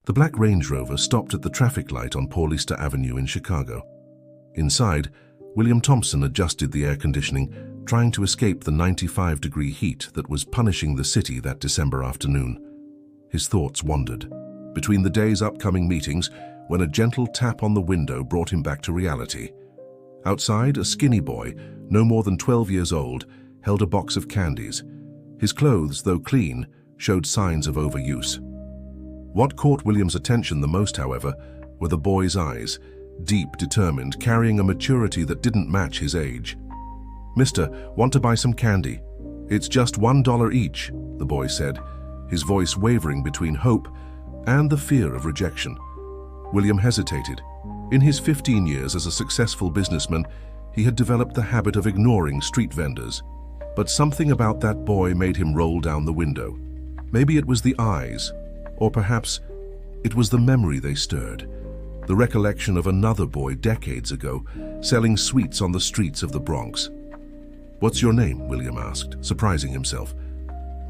The black Range Rover stopped at the traffic light on Paulista Avenue in Chicago. Inside, William Thompson adjusted the air conditioning, trying to escape the 95-degree heat that was punishing the city that December afternoon. His thoughts wandered between the day's upcoming meetings when a gentle tap on the window brought him back to reality. Outside, a skinny boy, no more than 12 years old, held a box of candies. His clothes, though clean, showed signs of overuse. What caught William's attention the most, however, were the boy's eyes, deep, determined, carrying a maturity that didn't match his age. "Mister, want to buy some candy? It's just $1 each," the boy said, his voice wavering between hope and the fear of rejection. William hesitated. In his 15 years as a successful businessman, he had developed the habit of ignoring street vendors. But something about that boy made him roll down the window. Maybe it was the eyes, or perhaps it was the memory they stirred. The recollection of another boy decades ago, selling sweets on the streets of the Bronx. "What's your name?" William asked, surprising himself.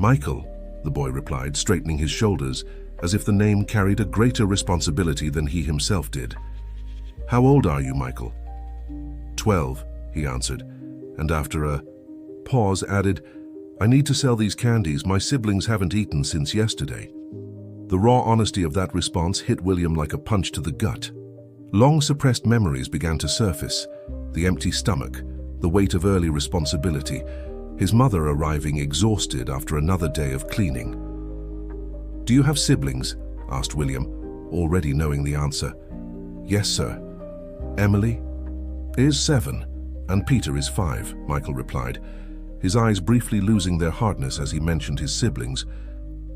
"Michael," the boy replied, straightening his shoulders, as if the name carried a greater responsibility than he himself did. "How old are you, Michael?" 12, he answered, and after a pause added, "I need to sell these candies. My siblings haven't eaten since yesterday." The raw honesty of that response hit William like a punch to the gut. Long-suppressed memories began to surface: the empty stomach, the weight of early responsibility, his mother arriving exhausted after another day of cleaning. "Do you have siblings?" asked William, already knowing the answer. "Yes, sir. Emily is 7, and Peter is 5, Michael replied, his eyes briefly losing their hardness as he mentioned his siblings.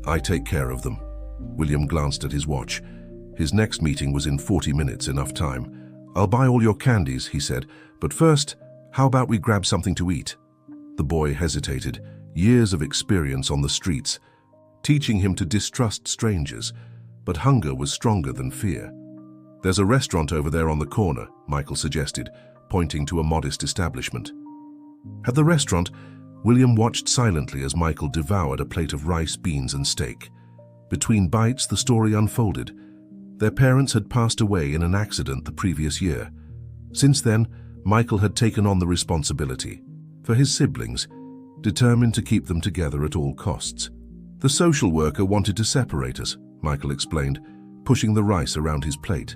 "I take care of them." William glanced at his watch. His next meeting was in 40 minutes, enough time. "I'll buy all your candies," he said, "but first, how about we grab something to eat?" The boy hesitated, years of experience on the streets, teaching him to distrust strangers, but hunger was stronger than fear. "There's a restaurant over there on the corner," Michael suggested, pointing to a modest establishment. At the restaurant, William watched silently as Michael devoured a plate of rice, beans, and steak. Between bites, the story unfolded. Their parents had passed away in an accident the previous year. Since then, Michael had taken on the responsibility for his siblings, determined to keep them together at all costs. "The social worker wanted to separate us," Michael explained, pushing the rice around his plate.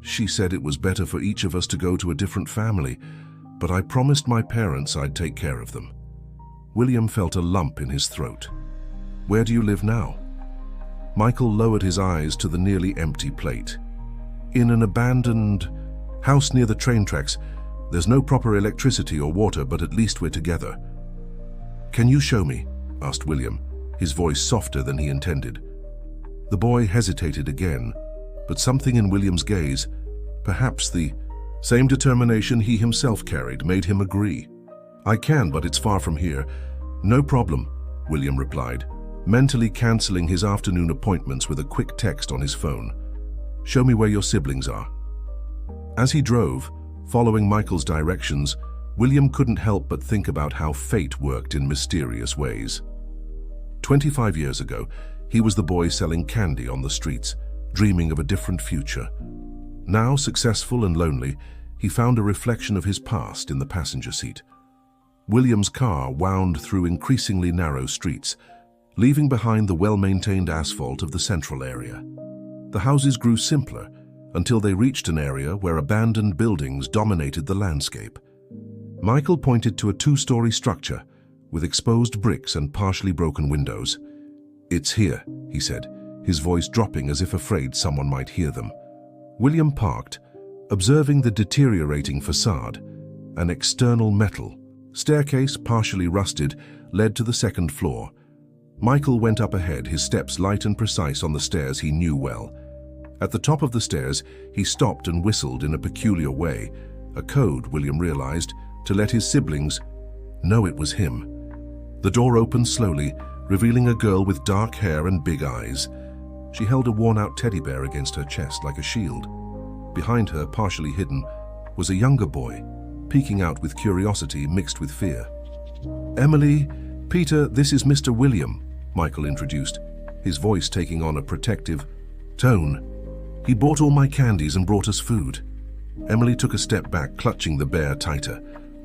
"She said it was better for each of us to go to a different family, but I promised my parents I'd take care of them." William felt a lump in his throat. "Where do you live now?" Michael lowered his eyes to the nearly empty plate. "In an abandoned house near the train tracks. There's no proper electricity or water, but at least we're together." "Can you show me?" asked William, his voice softer than he intended. The boy hesitated again, but something in William's gaze, perhaps the same determination he himself carried, made him agree. "I can, but it's far from here." "No problem," William replied, mentally cancelling his afternoon appointments with a quick text on his phone. "Show me where your siblings are." As he drove, following Michael's directions, William couldn't help but think about how fate worked in mysterious ways. 25 years ago, he was the boy selling candy on the streets, dreaming of a different future. Now, successful and lonely, he found a reflection of his past in the passenger seat. William's car wound through increasingly narrow streets, leaving behind the well-maintained asphalt of the central area. The houses grew simpler until they reached an area where abandoned buildings dominated the landscape. Michael pointed to a 2-story structure with exposed bricks and partially broken windows. "It's here," he said, his voice dropping as if afraid someone might hear them. William parked, observing the deteriorating facade. An external metal staircase, partially rusted, led to the second floor. Michael went up ahead, his steps light and precise on the stairs he knew well. At the top of the stairs, he stopped and whistled in a peculiar way, a code, William realized, to let his siblings know it was him. The door opened slowly, revealing a girl with dark hair and big eyes. She held a worn-out teddy bear against her chest like a shield. Behind her, partially hidden, was a younger boy, peeking out with curiosity mixed with fear. "Emily, Peter, this is Mr. William," Michael introduced, his voice taking on a protective Tone. He bought all my candies and brought us food. Emily took a step back, clutching the bear tighter.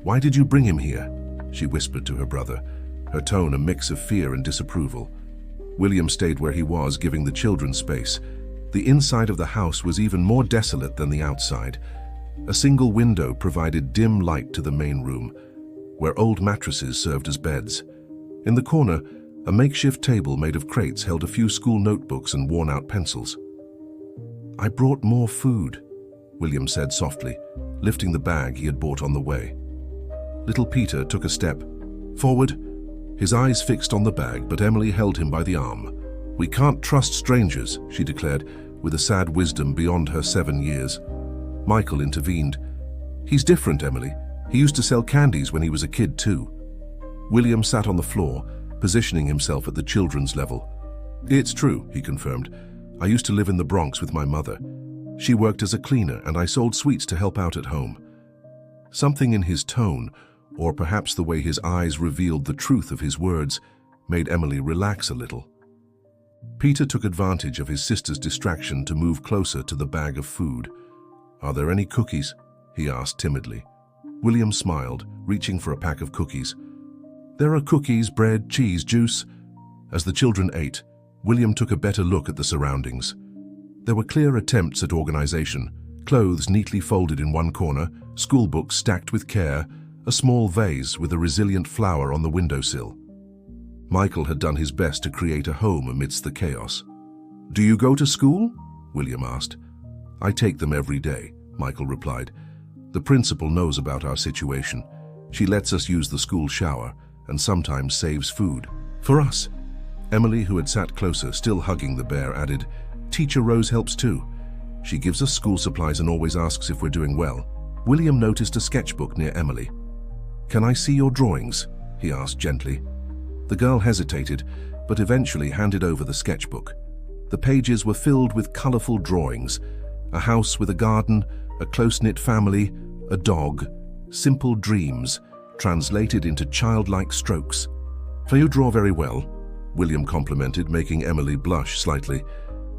Why did you bring him here? She whispered to her brother, her tone a mix of fear and disapproval. William stayed where he was, giving the children space. The inside of the house was even more desolate than the outside. A single window provided dim light to the main room, where old mattresses served as beds. In the corner, a makeshift table made of crates held a few school notebooks and worn-out pencils. I brought more food, William said softly, lifting the bag he had bought on the way. Little Peter took a step forward, his eyes fixed on the bag, but Emily held him by the arm. We can't trust strangers, she declared, with a sad wisdom beyond her 7 years. Michael intervened. He's different, Emily. He used to sell candies when he was a kid too. William sat on the floor, positioning himself at the children's level. It's true, he confirmed. I used to live in the Bronx with my mother. She worked as a cleaner and I sold sweets to help out at home. Something in his tone, or perhaps the way his eyes revealed the truth of his words, made Emily relax a little. Peter took advantage of his sister's distraction to move closer to the bag of food. Are there any cookies? He asked timidly. William smiled, reaching for a pack of cookies. There are cookies, bread, cheese, juice. As the children ate, William took a better look at the surroundings. There were clear attempts at organization, clothes neatly folded in one corner, school books stacked with care, a small vase with a resilient flower on the windowsill. Michael had done his best to create a home amidst the chaos. Do you go to school? William asked. I take them every day, Michael replied. The principal knows about our situation. She lets us use the school shower and sometimes saves food. For us. Emily, who had sat closer, still hugging the bear, added, Teacher Rose helps too. She gives us school supplies and always asks if we're doing well. William noticed a sketchbook near Emily. Can I see your drawings? He asked gently. The girl hesitated, but eventually handed over the sketchbook. The pages were filled with colorful drawings. A house with a garden, a close-knit family, a dog, simple dreams, translated into childlike strokes. For you draw very well, William complimented, making Emily blush slightly.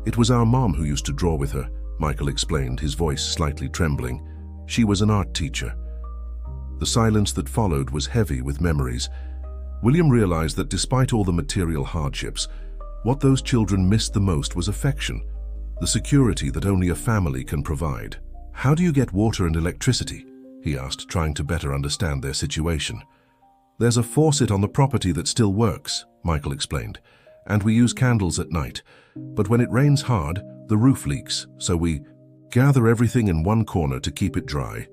It was our mom who used to draw with her, Michael explained, his voice slightly trembling. She was an art teacher. The silence that followed was heavy with memories. William realized that despite all the material hardships, what those children missed the most was affection, the security that only a family can provide. How do you get water and electricity? He asked, trying to better understand their situation. There's a faucet on the property that still works, Michael explained, and we use candles at night. But when it rains hard, the roof leaks, so we gather everything in one corner to keep it dry.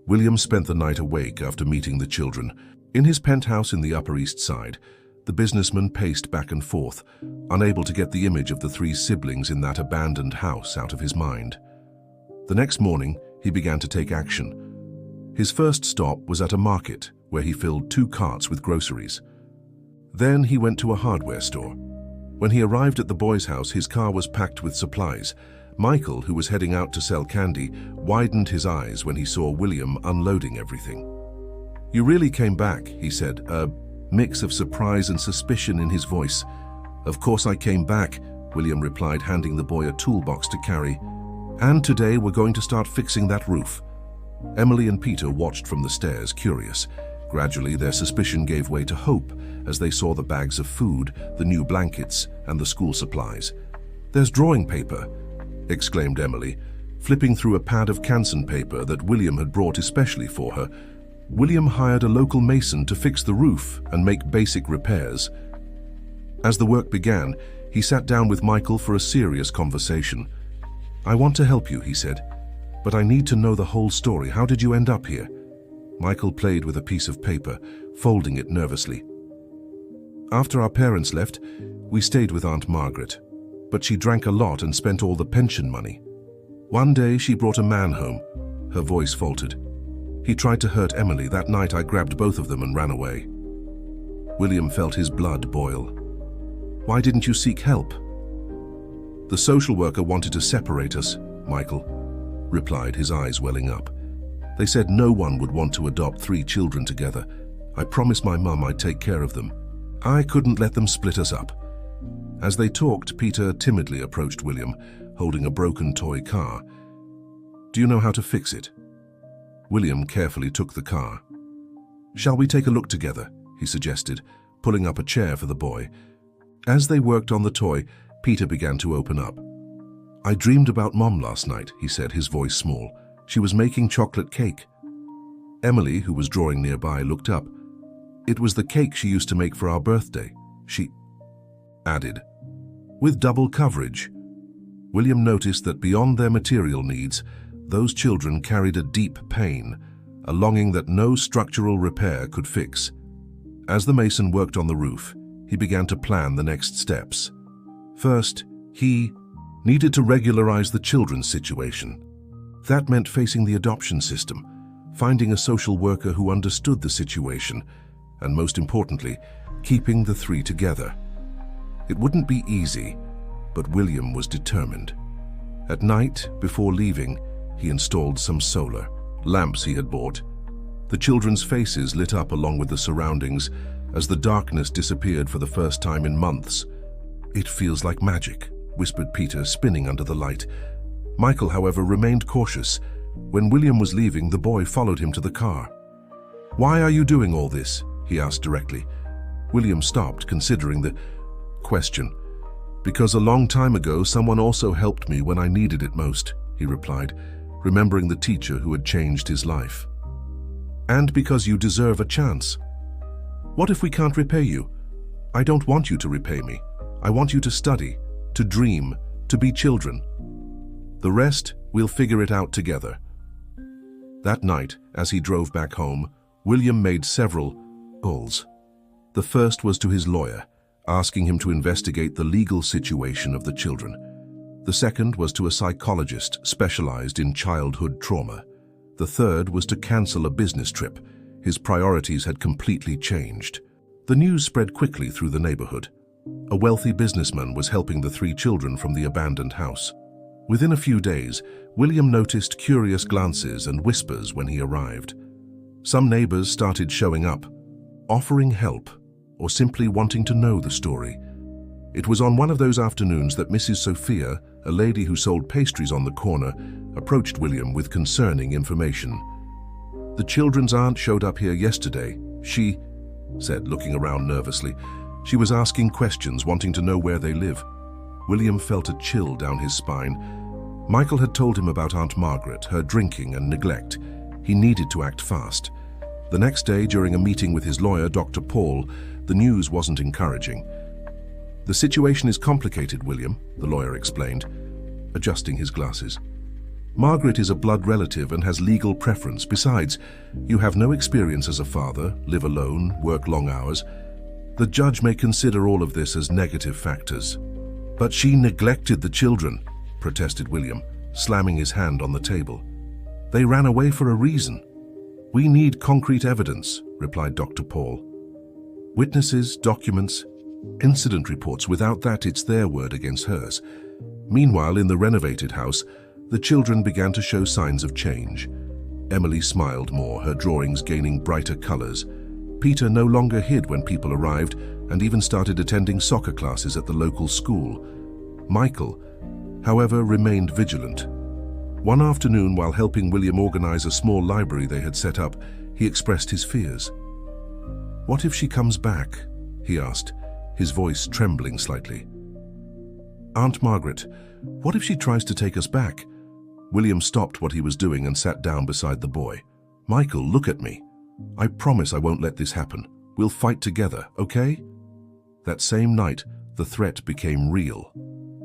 William spent the night awake after meeting the children. In his penthouse in the Upper East Side, the businessman paced back and forth, unable to get the image of the 3 siblings in that abandoned house out of his mind. The next morning, he began to take action. His first stop was at a market, where he filled 2 carts with groceries. Then he went to a hardware store. When he arrived at the boy's house, his car was packed with supplies. Michael, who was heading out to sell candy, widened his eyes when he saw William unloading everything. You really came back, he said, a mix of surprise and suspicion in his voice. Of course I came back, William replied, handing the boy a toolbox to carry. And today we're going to start fixing that roof. Emily and Peter watched from the stairs, curious. Gradually, their suspicion gave way to hope as they saw the bags of food, the new blankets, and the school supplies. There's drawing paper, exclaimed Emily, flipping through a pad of Canson paper that William had brought especially for her. William hired a local mason to fix the roof and make basic repairs. As the work began, he sat down with Michael for a serious conversation. I want to help you, he said, but I need to know the whole story. How did you end up here? Michael played with a piece of paper, folding it nervously. After our parents left, we stayed with Aunt Margaret, but she drank a lot and spent all the pension money. One day she brought a man home. Her voice faltered. He tried to hurt Emily. That night I grabbed both of them and ran away. William felt his blood boil. Why didn't you seek help? The social worker wanted to separate us, Michael replied, his eyes welling up. They said no one would want to adopt 3 children together. I promised my mum I'd take care of them. I couldn't let them split us up. As they talked, Peter timidly approached William, holding a broken toy car. "Do you know how to fix it?" William carefully took the car. "Shall we take a look together?" he suggested, pulling up a chair for the boy. As they worked on the toy, Peter began to open up. "I dreamed about Mom last night," he said, his voice small. "She was making chocolate cake." Emily, who was drawing nearby, looked up. "It was the cake she used to make for our birthday," she added. With double coverage, William noticed that beyond their material needs, those children carried a deep pain, a longing that no structural repair could fix. As the mason worked on the roof, he began to plan the next steps. First, he needed to regularize the children's situation. That meant facing the adoption system, finding a social worker who understood the situation, and most importantly, keeping the three together. It wouldn't be easy, but William was determined. At night, before leaving, he installed some solar lamps he had bought. The children's faces lit up along with the surroundings as the darkness disappeared for the first time in months. "It feels like magic," whispered Peter, spinning under the light. Michael, however, remained cautious. When William was leaving, the boy followed him to the car. "Why are you doing all this?" he asked directly. William stopped, considering the question. "Because a long time ago, someone also helped me when I needed it most," he replied, remembering the teacher who had changed his life. "And because you deserve a chance." "What if we can't repay you?" "I don't want you to repay me. I want you to study, to dream, to be children. The rest, we'll figure it out together." That night, as he drove back home, William made several calls. The first was to his lawyer, asking him to investigate the legal situation of the children. The second was to a psychologist specialized in childhood trauma. The third was to cancel a business trip. His priorities had completely changed. The news spread quickly through the neighborhood. A wealthy businessman was helping the three children from the abandoned house. Within a few days, William noticed curious glances and whispers when he arrived. Some neighbors started showing up, offering help, or simply wanting to know the story. It was on one of those afternoons that Mrs. Sophia, a lady who sold pastries on the corner, approached William with concerning information. "The children's aunt showed up here yesterday. She said, looking around nervously. She was asking questions, wanting to know where they live." William felt a chill down his spine. Michael had told him about Aunt Margaret, her drinking and neglect. He needed to act fast. The next day, during a meeting with his lawyer, Dr. Paul, the news wasn't encouraging. "The situation is complicated, William," the lawyer explained, adjusting his glasses. "Margaret is a blood relative and has legal preference. Besides, you have no experience as a father, live alone, work long hours. The judge may consider all of this as negative factors." "But she neglected the children," protested William, slamming his hand on the table. "They ran away for a reason." "We need concrete evidence," replied Dr. Paul. "Witnesses, documents, incident reports. Without that, it's their word against hers." Meanwhile, in the renovated house, the children began to show signs of change. Emily smiled more, her drawings gaining brighter colors. Peter no longer hid when people arrived and even started attending soccer classes at the local school. Michael, however, remained vigilant. One afternoon, while helping William organize a small library they had set up, he expressed his fears. "What if she comes back?" he asked, his voice trembling slightly. "Aunt Margaret, what if she tries to take us back?" William stopped what he was doing and sat down beside the boy. "Michael, look at me. I promise I won't let this happen. We'll fight together, okay?" That same night, the threat became real.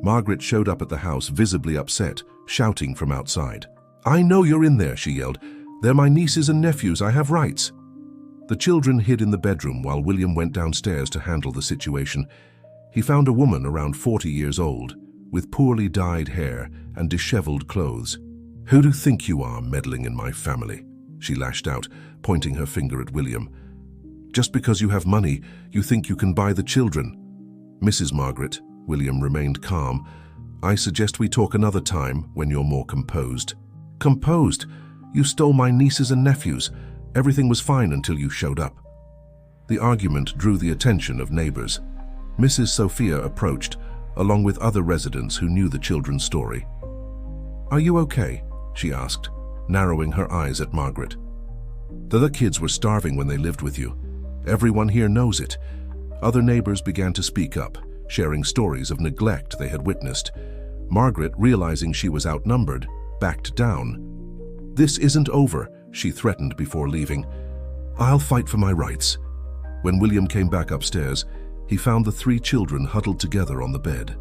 Margaret showed up at the house, visibly upset, shouting from outside. "I know you're in there," she yelled. "They're my nieces and nephews. I have rights." The children hid in the bedroom while William went downstairs to handle the situation. He found a woman around 40 years old, with poorly dyed hair and disheveled clothes. "Who do you think you are, meddling in my family?" she lashed out, pointing her finger at William. "Just because you have money, you think you can buy the children." "Mrs. Margaret," William remained calm, "I suggest we talk another time when you're more composed." "Composed? You stole my nieces and nephews. Everything was fine until you showed up." The argument drew the attention of neighbors. Mrs. Sophia approached, along with other residents who knew the children's story. "Are you okay?" she asked, narrowing her eyes at Margaret. "The other kids were starving when they lived with you. Everyone here knows it." Other neighbors began to speak up, sharing stories of neglect they had witnessed. Margaret, realizing she was outnumbered, backed down. "This isn't over," she threatened before leaving. "I'll fight for my rights." When William came back upstairs, he found the 3 children huddled together on the bed.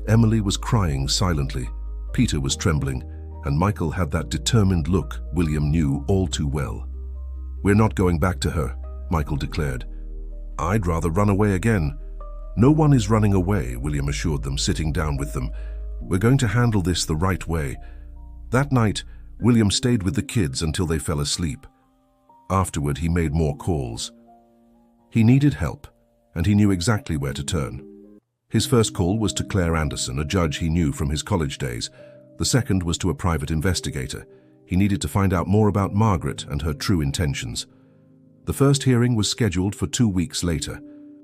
Emily was crying silently, Peter was trembling, and Michael had that determined look William knew all too well. "We're not going back to her," Michael declared. "I'd rather run away again." "No one is running away," William assured them, sitting down with them. "We're going to handle this the right way." That night, William stayed with the kids until they fell asleep. Afterward, he made more calls. He needed help, and he knew exactly where to turn. His first call was to Claire Anderson, a judge he knew from his college days. The second was to a private investigator. He needed to find out more about Margaret and her true intentions. The first hearing was scheduled for 2 weeks later.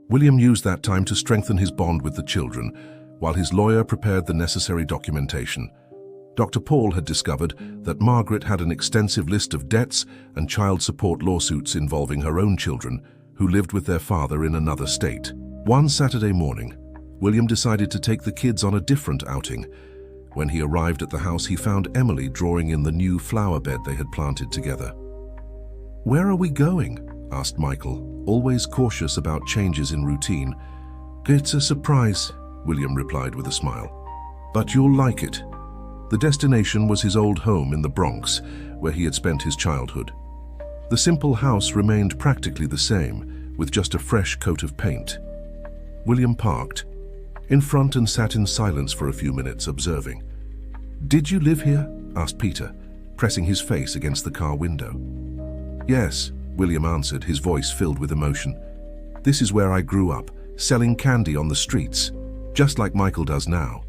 William used that time to strengthen his bond with the children, while his lawyer prepared the necessary documentation. Dr. Paul had discovered that Margaret had an extensive list of debts and child support lawsuits involving her own children, who lived with their father in another state. One Saturday morning, William decided to take the kids on a different outing. When he arrived at the house, he found Emily drawing in the new flower bed they had planted together. "Where are we going?" asked Michael, always cautious about changes in routine. "It's a surprise," William replied with a smile. "But you'll like it." The destination was his old home in the Bronx, where he had spent his childhood. The simple house remained practically the same, with just a fresh coat of paint. William parked in front and sat in silence for a few minutes, observing. "Did you live here?" asked Peter, pressing his face against the car window. "Yes," William answered, his voice filled with emotion. "This is where I grew up, selling candy on the streets, just like Michael does now."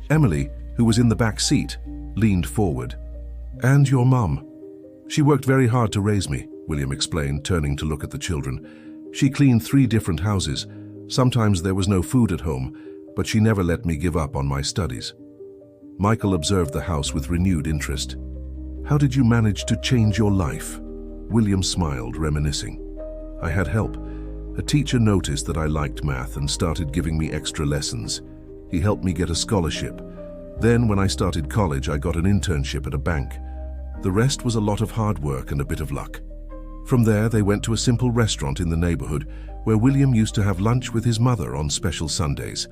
Emily, who was in the back seat, leaned forward. "And your mum?" "She worked very hard to raise me," William explained, turning to look at the children. "She cleaned 3 different houses. Sometimes there was no food at home, but she never let me give up on my studies." Michael observed the house with renewed interest. "How did you manage to change your life?" William smiled, reminiscing. "I had help. A teacher noticed that I liked math and started giving me extra lessons. He helped me get a scholarship. Then, when I started college, I got an internship at a bank. The rest was a lot of hard work and a bit of luck." From there, they went to a simple restaurant in the neighborhood where William used to have lunch with his mother on special Sundays.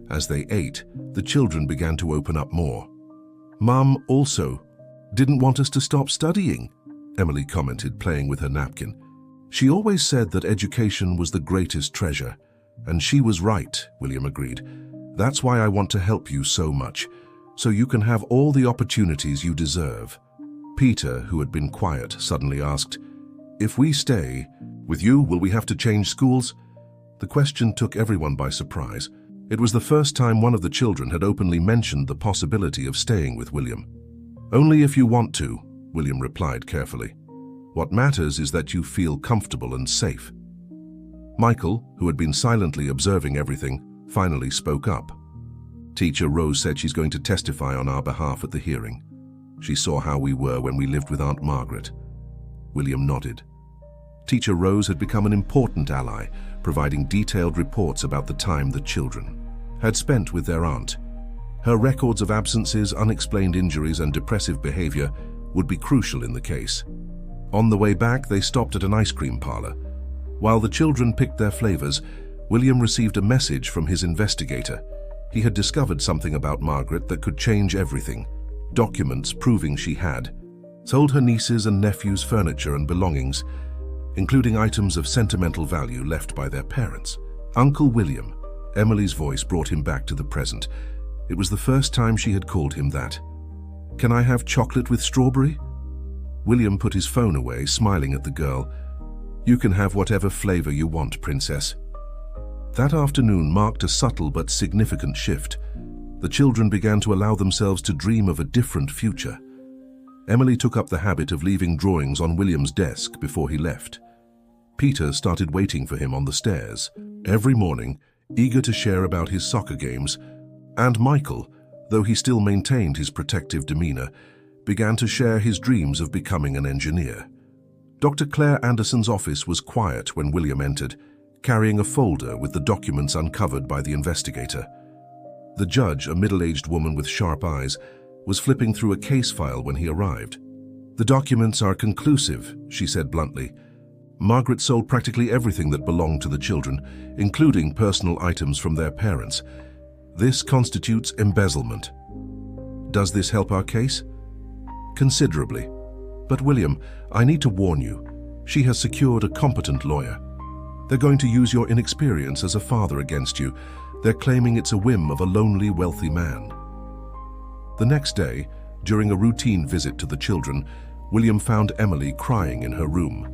As they ate, the children began to open up more. "Mum also didn't want us to stop studying," Emily commented, playing with her napkin. "She always said that education was the greatest treasure." "And she was right," William agreed. "That's why I want to help you so much, so you can have all the opportunities you deserve." Peter, who had been quiet, suddenly asked, "If we stay with you, will we have to change schools?" The question took everyone by surprise. It was the first time one of the children had openly mentioned the possibility of staying with William. "Only if you want to," William replied carefully. "What matters is that you feel comfortable and safe." Michael, who had been silently observing everything, finally spoke up. "Teacher Rose said she's going to testify on our behalf at the hearing. She saw how we were when we lived with Aunt Margaret." William nodded. Teacher Rose had become an important ally, providing detailed reports about the time the children had spent with their aunt. Her records of absences, unexplained injuries, and depressive behavior would be crucial in the case. On the way back, they stopped at an ice cream parlor. While the children picked their flavors, William received a message from his investigator. He had discovered something about Margaret that could change everything. Documents proving she had sold her nieces and nephews furniture and belongings, including items of sentimental value left by their parents. Uncle William. Emily's voice brought him back to the present. It was the first time she had called him that. "Can I have chocolate with strawberry?" William put his phone away, smiling at the girl. "You can have whatever flavor you want, Princess." That afternoon marked a subtle but significant shift. The children began to allow themselves to dream of a different future. Emily took up the habit of leaving drawings on William's desk before he left. Peter started waiting for him on the stairs. Every morning, eager to share about his soccer games, and Michael, though he still maintained his protective demeanor, began to share his dreams of becoming an engineer. Dr. Claire Anderson's office was quiet when William entered, carrying a folder with the documents uncovered by the investigator. The judge, a middle-aged woman with sharp eyes, was flipping through a case file when he arrived. "The documents are conclusive," she said bluntly. "Margaret sold practically everything that belonged to the children, including personal items from their parents. This constitutes embezzlement. Does this help our case?" "Considerably. But William, I need to warn you, she has secured a competent lawyer. They're going to use your inexperience as a father against you. They're claiming it's a whim of a lonely, wealthy man." The next day, during a routine visit to the children, William found Emily crying in her room.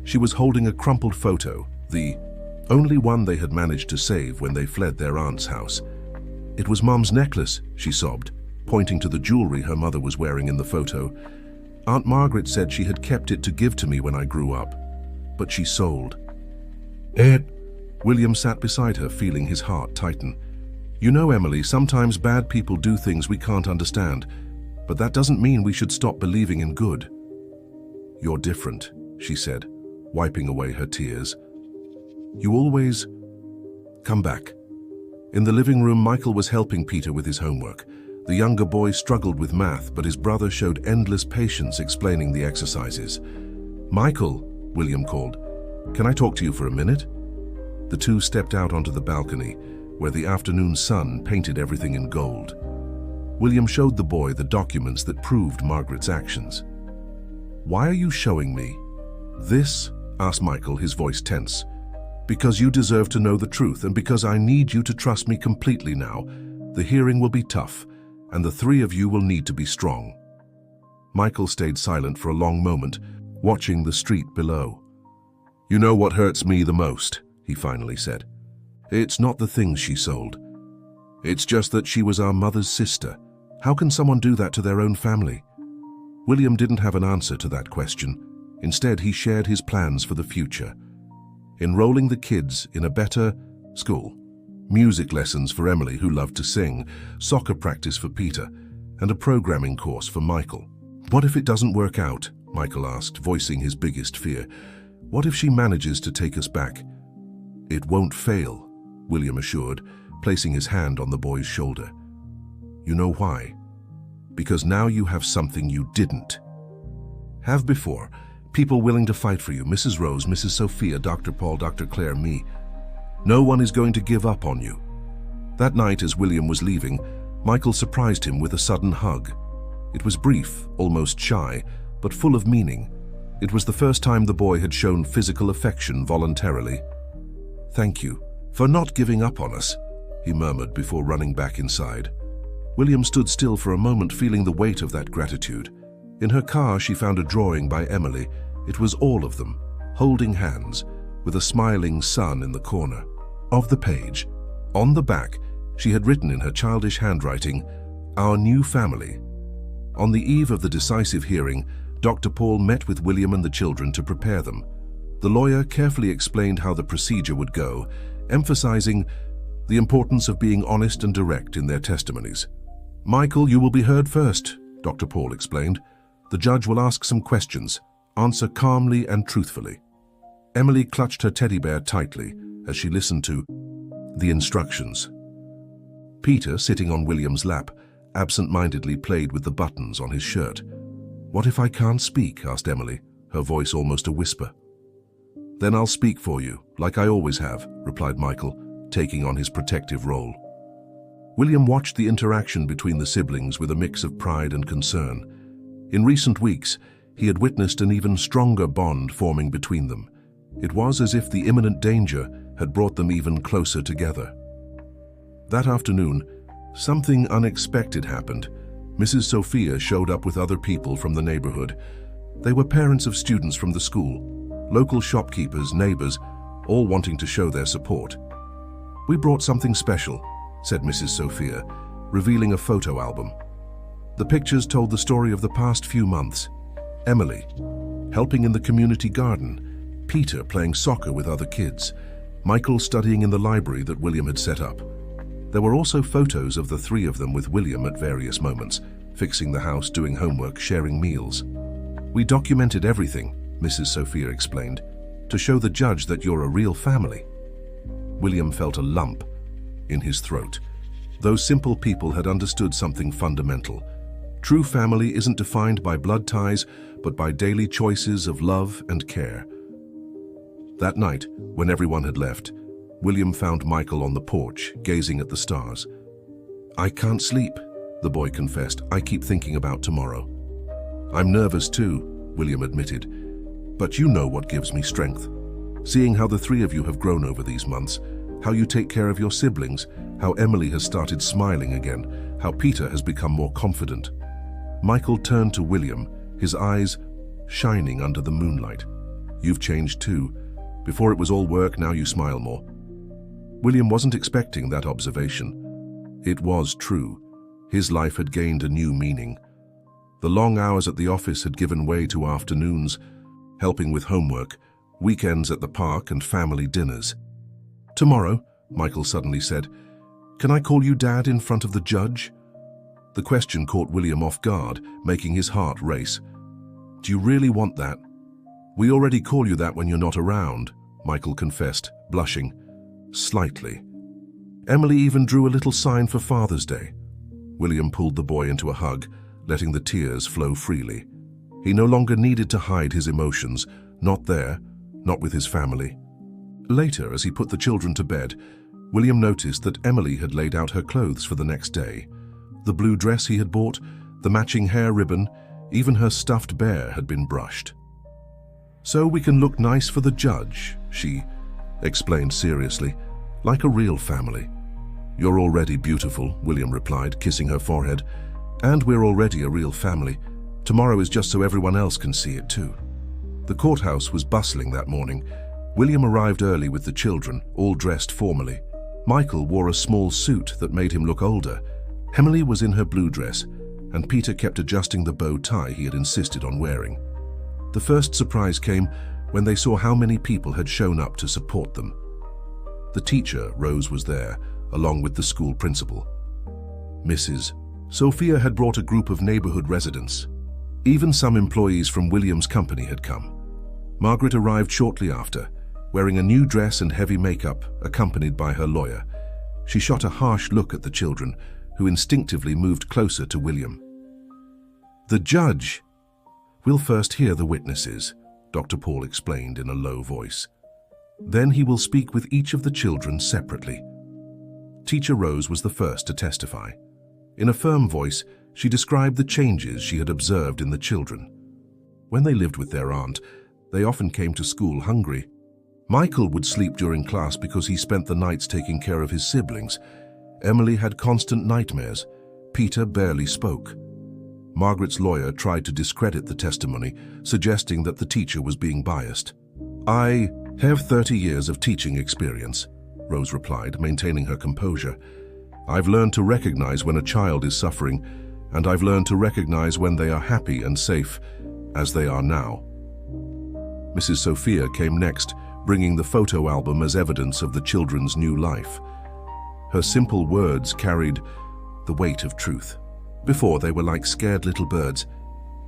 She was holding a crumpled photo, the only one they had managed to save when they fled their aunt's house. "It was Mom's necklace," she sobbed, pointing to the jewelry her mother was wearing in the photo. "Aunt Margaret said she had kept it to give to me when I grew up, but she sold." William sat beside her, feeling his heart tighten. "You know, Emily, sometimes bad people do things we can't understand, but that doesn't mean we should stop believing in good." "You're different," she said, wiping away her tears. "You always come back." In the living room, Michael was helping Peter with his homework. The younger boy struggled with math, but his brother showed endless patience explaining the exercises. "Michael," William called, "can I talk to you for a minute?" The two stepped out onto the balcony, where the afternoon sun painted everything in gold. William showed the boy the documents that proved Margaret's actions. "Why are you showing me this?" asked Michael, his voice tense. "Because you deserve to know the truth, and because I need you to trust me completely now. The hearing will be tough, and the three of you will need to be strong." Michael stayed silent for a long moment, watching the street below. "You know what hurts me the most," he finally said. "It's not the things she sold. It's just that she was our mother's sister. How can someone do that to their own family?" William didn't have an answer to that question. Instead, he shared his plans for the future. Enrolling the kids in a better school, music lessons for Emily, who loved to sing, soccer practice for Peter, and a programming course for Michael. "What if it doesn't work out?" Michael asked, voicing his biggest fear. "What if she manages to take us back?" "It won't fail," William assured, placing his hand on the boy's shoulder. "You know why? Because now you have something you didn't have before. People willing to fight for you, Mrs. Rose, Mrs. Sophia, Dr. Paul, Dr. Claire, me. No one is going to give up on you." That night, as William was leaving, Michael surprised him with a sudden hug. It was brief, almost shy, but full of meaning. It was the first time the boy had shown physical affection voluntarily. "Thank you for not giving up on us," he murmured before running back inside. William stood still for a moment, feeling the weight of that gratitude. In her car, she found a drawing by Emily. It was all of them, holding hands, with a smiling sun in the corner. Of the page, on the back, she had written in her childish handwriting, "Our new family." On the eve of the decisive hearing, Dr. Paul met with William and the children to prepare them. The lawyer carefully explained how the procedure would go, emphasizing the importance of being honest and direct in their testimonies. "Michael, you will be heard first," Dr. Paul explained. "The judge will ask some questions. Answer calmly and truthfully." Emily clutched her teddy bear tightly as she listened to the instructions. Peter, sitting on William's lap, absent-mindedly played with the buttons on his shirt. "What if I can't speak?" asked Emily, her voice almost a whisper. "Then I'll speak for you, like I always have," replied Michael, taking on his protective role. William watched the interaction between the siblings with a mix of pride and concern. In recent weeks, he had witnessed an even stronger bond forming between them. It was as if the imminent danger had brought them even closer together. That afternoon, something unexpected happened. Mrs. Sophia showed up with other people from the neighborhood. They were parents of students from the school, local shopkeepers, neighbors, all wanting to show their support. "We brought something special," said Mrs. Sophia, revealing a photo album. The pictures told the story of the past few months. Emily helping in the community garden, Peter playing soccer with other kids, Michael studying in the library that William had set up. There were also photos of the three of them with William at various moments, fixing the house, doing homework, sharing meals. "We documented everything," Mrs. Sophia explained, "to show the judge that you're a real family." William felt a lump in his throat. Those simple people had understood something fundamental. True family isn't defined by blood ties, but by daily choices of love and care. That night, when everyone had left, William found Michael on the porch, gazing at the stars. "I can't sleep," the boy confessed. "I keep thinking about tomorrow." "I'm nervous too," William admitted. "But you know what gives me strength. Seeing how the three of you have grown over these months, how you take care of your siblings, how Emily has started smiling again, how Peter has become more confident." Michael turned to William, his eyes shining under the moonlight. "You've changed too. Before it was all work, now you smile more." William wasn't expecting that observation. It was true. His life had gained a new meaning. The long hours at the office had given way to afternoons, helping with homework, weekends at the park, and family dinners. "Tomorrow," Michael suddenly said, "can I call you Dad in front of the judge?" The question caught William off guard, making his heart race. "Do you really want that?" "We already call you that when you're not around," Michael confessed, blushing slightly. "Emily even drew a little sign for Father's Day." William pulled the boy into a hug, letting the tears flow freely. He no longer needed to hide his emotions, not there, not with his family. Later, as he put the children to bed, William noticed that Emily had laid out her clothes for the next day. The blue dress he had bought, the matching hair ribbon, even her stuffed bear had been brushed. "So we can look nice for the judge," she explained seriously, "like a real family." "You're already beautiful," William replied, kissing her forehead. "And we're already a real family. Tomorrow is just so everyone else can see it too." The courthouse was bustling that morning. William arrived early with the children, all dressed formally. Michael wore a small suit that made him look older. Emily was in her blue dress, and Peter kept adjusting the bow tie he had insisted on wearing. The first surprise came when they saw how many people had shown up to support them. The teacher, Rose, was there, along with the school principal. Mrs. Sophia had brought a group of neighborhood residents. Even some employees from William's company had come. Margaret arrived shortly after, wearing a new dress and heavy makeup, accompanied by her lawyer. She shot a harsh look at the children, who instinctively moved closer to William. "The judge." "We'll first hear the witnesses," Dr. Paul explained in a low voice. "Then he will speak with each of the children separately." Teacher Rose was the first to testify. In a firm voice, she described the changes she had observed in the children. When they lived with their aunt, they often came to school hungry. Michael would sleep during class because he spent the nights taking care of his siblings. Emily had constant nightmares. Peter barely spoke. Margaret's lawyer tried to discredit the testimony, suggesting that the teacher was being biased. "I have 30 years of teaching experience," Rose replied, maintaining her composure. "I've learned to recognize when a child is suffering, and I've learned to recognize when they are happy and safe, as they are now." Mrs. Sophia came next, bringing the photo album as evidence of the children's new life. Her simple words carried the weight of truth. Before, they were like scared little birds.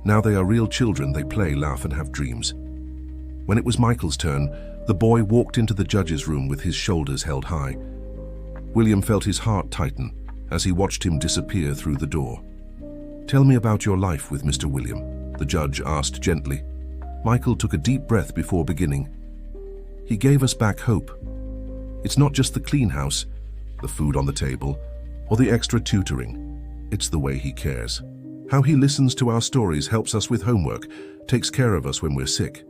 Now they are real children. They play, laugh, and have dreams. When it was Michael's turn, the boy walked into the judge's room with his shoulders held high. William felt his heart tighten as he watched him disappear through the door. "Tell me about your life with Mr. William," the judge asked gently. Michael took a deep breath before beginning. "He gave us back hope. It's not just the clean house, the food on the table, or the extra tutoring. It's the way he cares. How he listens to our stories, helps us with homework, takes care of us when we're sick.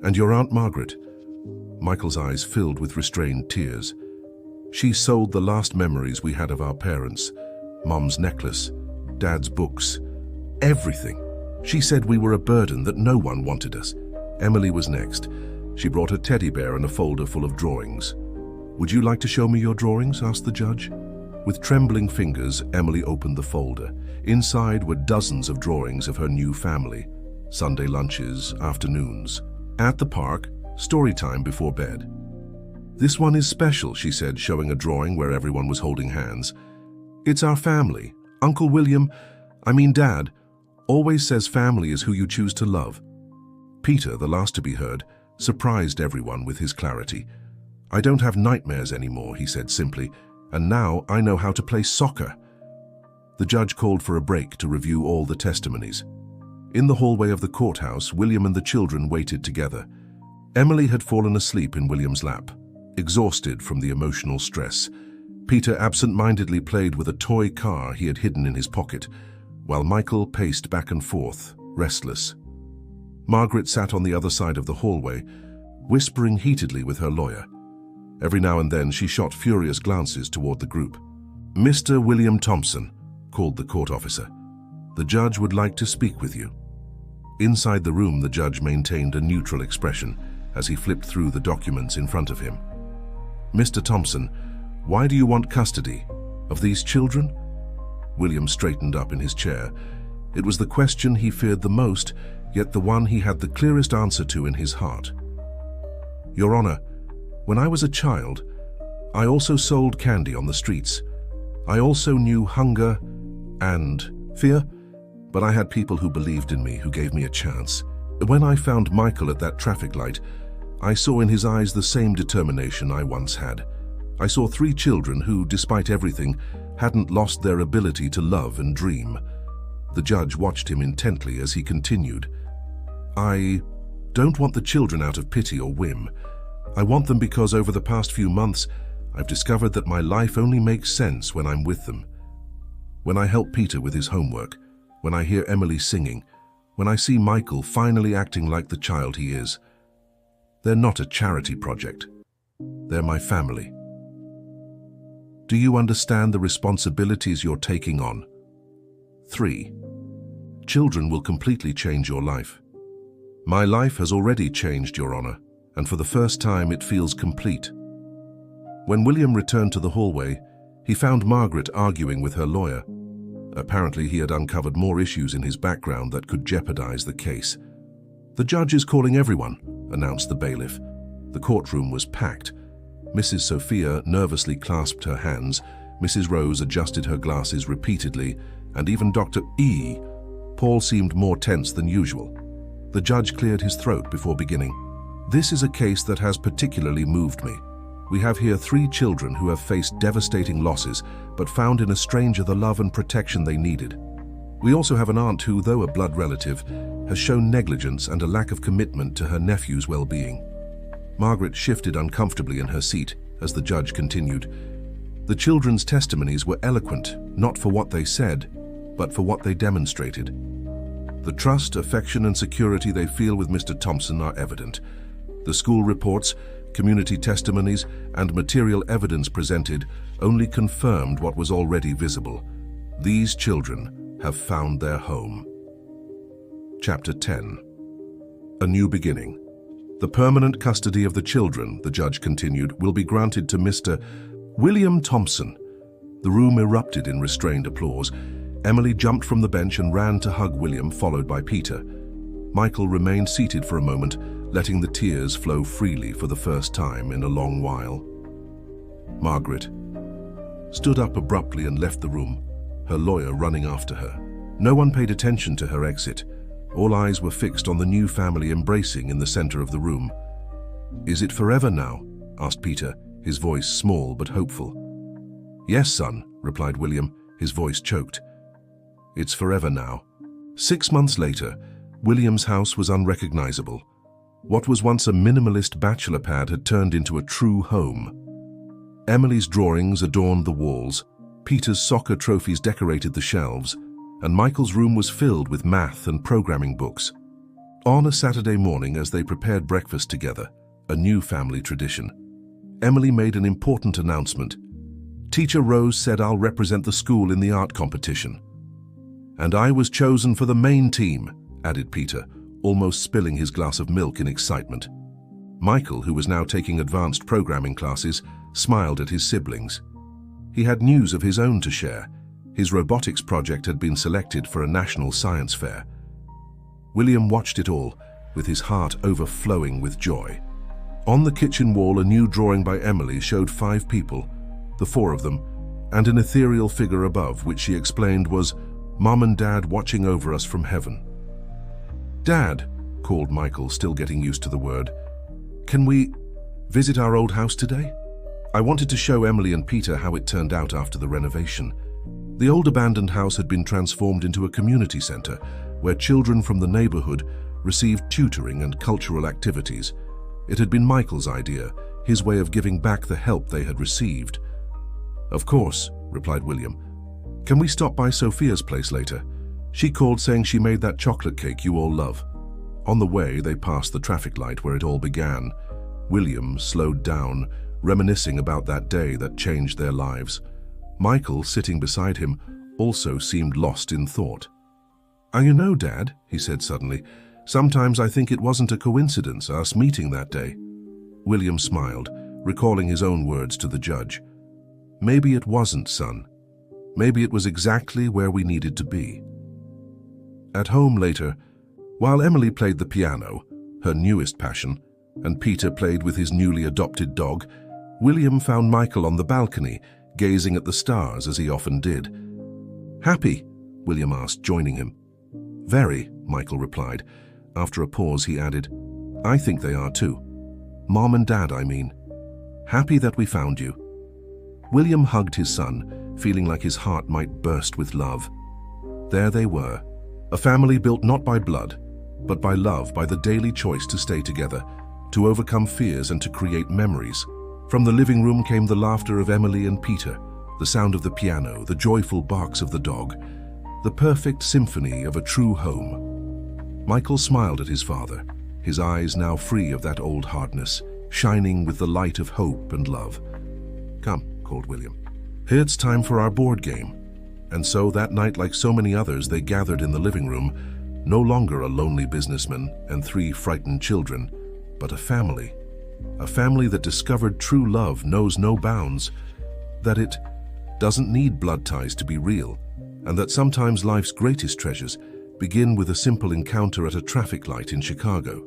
And your Aunt Margaret." Michael's eyes filled with restrained tears. "She sold the last memories we had of our parents. Mom's necklace, Dad's books, everything. She said we were a burden, that no one wanted us." Emily was next. She brought a teddy bear and a folder full of drawings. "Would you like to show me your drawings?" asked the judge. With trembling fingers, Emily opened the folder. Inside were dozens of drawings of her new family. Sunday lunches, afternoons, at the park, story time before bed. "This one is special," she said, showing a drawing where everyone was holding hands. "It's our family. Uncle William, Dad, always says family is who you choose to love." Peter, the last to be heard, surprised everyone with his clarity. "I don't have nightmares anymore," he said simply, "and now I know how to play soccer." The judge called for a break to review all the testimonies. In the hallway of the courthouse, William and the children waited together. Emily had fallen asleep in William's lap, exhausted from the emotional stress. Peter absent-mindedly played with a toy car he had hidden in his pocket, while Michael paced back and forth, restless. Margaret sat on the other side of the hallway, whispering heatedly with her lawyer. Every now and then she shot furious glances toward the group. "Mr. William Thompson," called the court officer, "the judge would like to speak with you." Inside the room, the judge maintained a neutral expression as he flipped through the documents in front of him. "Mr. Thompson, why do you want custody of these children?" William straightened up in his chair. It was the question he feared the most, yet the one he had the clearest answer to in his heart. "Your Honor, when I was a child, I also sold candy on the streets. I also knew hunger and fear, but I had people who believed in me, who gave me a chance. When I found Michael at that traffic light, I saw in his eyes the same determination I once had. I saw 3 children who, despite everything, hadn't lost their ability to love and dream." The judge watched him intently as he continued. "I don't want the children out of pity or whim. I want them because over the past few months, I've discovered that my life only makes sense when I'm with them. When I help Peter with his homework, when I hear Emily singing, when I see Michael finally acting like the child he is. They're not a charity project. They're my family. Do you understand the responsibilities you're taking on? 3. Children will completely change your life. My life has already changed, Your Honor, and for the first time it feels complete." When William returned to the hallway, he found Margaret arguing with her lawyer. Apparently he had uncovered more issues in his background that could jeopardize the case. "The judge is calling everyone," announced the bailiff. The courtroom was packed. Mrs. Sophia nervously clasped her hands, Mrs. Rose adjusted her glasses repeatedly, and even Dr. E. Paul seemed more tense than usual. The judge cleared his throat before beginning. "This is a case that has particularly moved me. We have here 3 children who have faced devastating losses, but found in a stranger the love and protection they needed. We also have an aunt who, though a blood relative, has shown negligence and a lack of commitment to her nephew's well-being." Margaret shifted uncomfortably in her seat as the judge continued. "The children's testimonies were eloquent, not for what they said, but for what they demonstrated. The trust, affection, and security they feel with Mr. Thompson are evident. The school reports, community testimonies, and material evidence presented only confirmed what was already visible. These children have found their home." Chapter 10. A New Beginning. "The permanent custody of the children," the judge continued, "will be granted to Mr. William Thompson." The room erupted in restrained applause. Emily jumped from the bench and ran to hug William, followed by Peter. Michael remained seated for a moment, letting the tears flow freely for the first time in a long while. Margaret stood up abruptly and left the room, her lawyer running after her. No one paid attention to her exit. All eyes were fixed on the new family embracing in the center of the room. "Is it forever now?" asked Peter, his voice small but hopeful. "Yes, son," replied William, his voice choked. "It's forever now." 6 months later, William's house was unrecognizable. What was once a minimalist bachelor pad had turned into a true home. Emily's drawings adorned the walls, Peter's soccer trophies decorated the shelves, and Michael's room was filled with math and programming books. On a Saturday morning, as they prepared breakfast together, a new family tradition, Emily made an important announcement. "Teacher Rose said I'll represent the school in the art competition." "And I was chosen for the main team," added Peter, almost spilling his glass of milk in excitement. Michael, who was now taking advanced programming classes, smiled at his siblings. He had news of his own to share. His robotics project had been selected for a national science fair. William watched it all, with his heart overflowing with joy. On the kitchen wall, a new drawing by Emily showed 5 people, the 4 of them, and an ethereal figure above, which she explained was Mom and Dad watching over us from heaven. "Dad," called Michael, still getting used to the word, "can we visit our old house today? I wanted to show Emily and Peter how it turned out after the renovation." The old abandoned house had been transformed into a community center where children from the neighborhood received tutoring and cultural activities. It had been Michael's idea, his way of giving back the help they had received. "Of course," replied William. "Can we stop by Sophia's place later? She called saying she made that chocolate cake you all love." On the way, they passed the traffic light where it all began. William slowed down, reminiscing about that day that changed their lives. Michael, sitting beside him, also seemed lost in thought. You know, Dad," he said suddenly, "sometimes I think it wasn't a coincidence, us meeting that day." William smiled, recalling his own words to the judge. "Maybe it wasn't, son. Maybe it was exactly where we needed to be." At home later, while Emily played the piano, her newest passion, and Peter played with his newly adopted dog, William found Michael on the balcony, gazing at the stars as he often did. "Happy?" William asked, joining him. "Very," Michael replied. After a pause, he added, "I think they are too. Mom and Dad, I mean. Happy that we found you." William hugged his son, feeling like his heart might burst with love. There they were, a family built not by blood, but by love, by the daily choice to stay together, to overcome fears and to create memories. From the living room came the laughter of Emily and Peter, the sound of the piano, the joyful barks of the dog, the perfect symphony of a true home. Michael smiled at his father, his eyes now free of that old hardness, shining with the light of hope and love. "Come," called William. "Here it's time for our board game." And so that night, like so many others, they gathered in the living room, no longer a lonely businessman and 3 frightened children, but a family that discovered true love knows no bounds, that it doesn't need blood ties to be real, and that sometimes life's greatest treasures begin with a simple encounter at a traffic light in Chicago.